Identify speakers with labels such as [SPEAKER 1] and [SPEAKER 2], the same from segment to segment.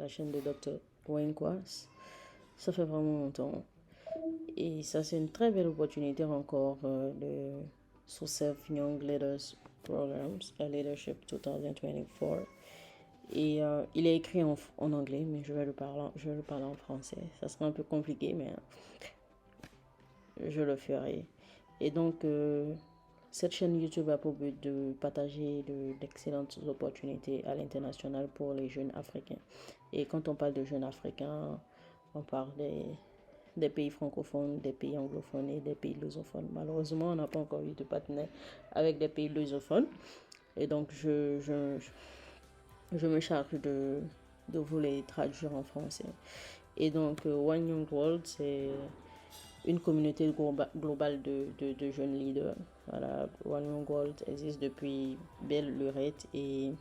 [SPEAKER 1] chaîne de Dr. Wayne Kwass. Ça fait vraiment longtemps. Et ça, c'est une très belle opportunité encore de SOCEF Young Leaders Programs, Leadership 2024. Et il est écrit en anglais, mais je vais le parler en français. Ça sera un peu compliqué, mais je le ferai. Et donc, cette chaîne YouTube a pour but de partager d'excellentes opportunités à l'international pour les jeunes africains. Et quand on parle de jeunes africains, on parle des pays francophones, des pays anglophones et des pays lusophones. Malheureusement, on n'a pas encore eu de partenaire avec des pays lusophones. Et donc, je me charge de vous les traduire en français. Et donc, One Young World, c'est une communauté globale de jeunes leaders. Voilà, One Young World existe depuis belle lurette et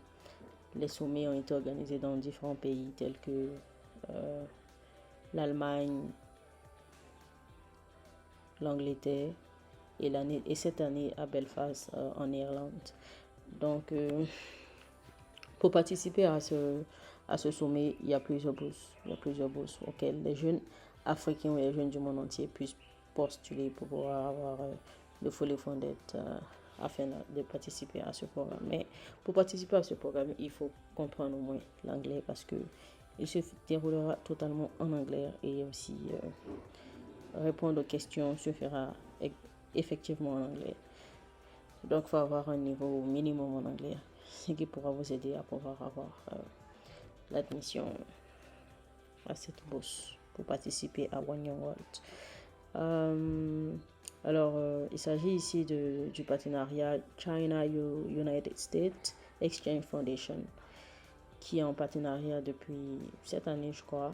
[SPEAKER 1] les sommets ont été organisés dans différents pays tels que l'Allemagne, l'Angleterre et cette année à Belfast en Irlande. Donc, pour participer à ce sommet, il y a plusieurs bourses. Il y a plusieurs bourses auxquelles les jeunes africains ou les jeunes du monde entier puissent postuler pour pouvoir avoir le fully funded afin de participer à ce programme. Mais pour participer à ce programme, il faut comprendre au moins l'anglais parce que il se déroulera totalement en anglais et aussi répondre aux questions se fera effectivement en anglais. Donc, il faut avoir un niveau minimum en anglais, ce qui pourra vous aider à pouvoir avoir l'admission à cette bourse pour participer à One Young World. Il s'agit ici du partenariat China-United States Exchange Foundation, qui est en partenariat depuis cette année, je crois,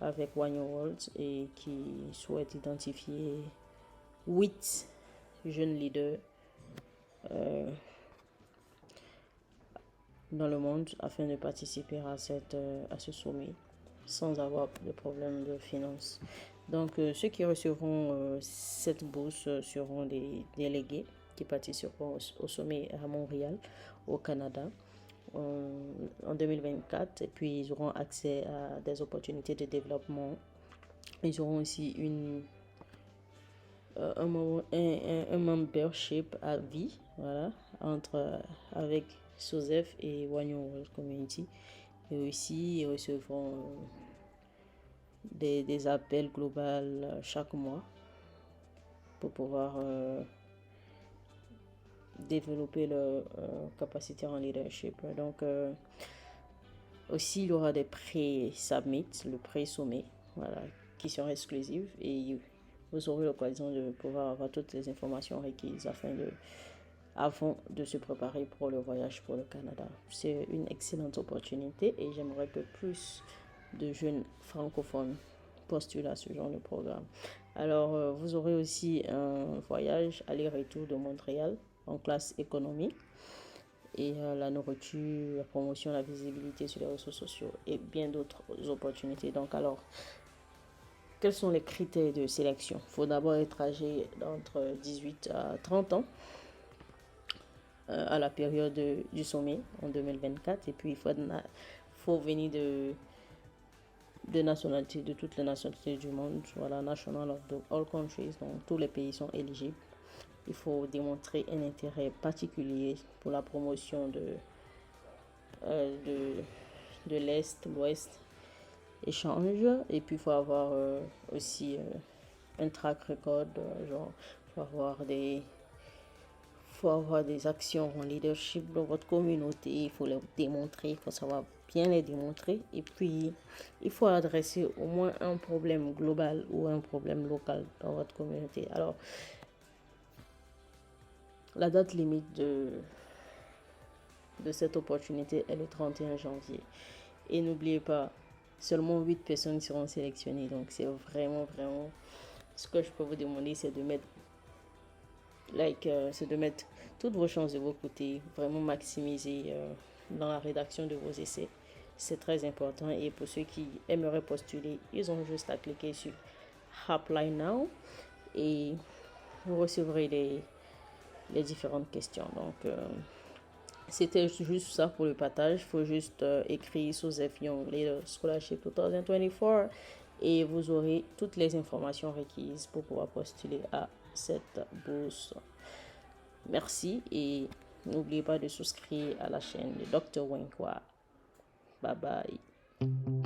[SPEAKER 1] avec One Young World et qui souhaite identifier 8 jeunes leaders dans le monde afin de participer à ce sommet sans avoir de problème de finances. Donc, ceux qui recevront cette bourse seront des délégués qui participeront au sommet à Montréal, au Canada, en 2024. Et puis, ils auront accès à des opportunités de développement. Ils auront aussi un membership à vie, voilà, avec SOCEF et One Young World Community. Et aussi, ils recevront des appels globaux chaque mois pour pouvoir développer leur capacité en leadership. Donc, aussi, il y aura des pré-summits, le pré-sommet, voilà, qui seront exclusifs et vous aurez l'occasion de pouvoir avoir toutes les informations requises avant de se préparer pour le voyage pour le Canada. C'est une excellente opportunité et j'aimerais que plus de jeunes francophones postulent à ce genre de programme. Alors, vous aurez aussi un voyage aller-retour de Montréal en classe économique et la nourriture, la promotion, la visibilité sur les réseaux sociaux et bien d'autres opportunités. Donc, alors, quels sont les critères de sélection? Il faut d'abord être âgé d'entre 18 à 30 ans à la période du sommet en 2024. Et puis, il faut venir de nationalités, de toutes les nationalités du monde. Voilà, national of all countries. Donc, tous les pays sont éligibles. Il faut démontrer un intérêt particulier pour la promotion de l'Est, l'Ouest, échange. Et puis, il faut avoir aussi un track record, genre, il faut avoir des actions en leadership dans votre communauté, il faut les démontrer, il faut savoir bien les démontrer. Et puis, il faut adresser au moins un problème global ou un problème local dans votre communauté. Alors, la date limite de cette opportunité est le 31 janvier. Et n'oubliez pas, seulement 8 personnes seront sélectionnées. Donc, c'est vraiment, vraiment... Ce que je peux vous demander, c'est de mettre toutes vos chances de vos côtés, vraiment maximiser dans la rédaction de vos essais. C'est très important. Et pour ceux qui aimeraient postuler, ils ont juste à cliquer sur Apply Now et vous recevrez les différentes questions. Donc, C'était juste ça pour le partage. Il faut juste écrire Joseph Young Leader Scholarship 2024 et vous aurez toutes les informations requises pour pouvoir postuler à cette bourse. Merci et n'oubliez pas de souscrire à la chaîne de Dr. Wenkwa. Bye bye.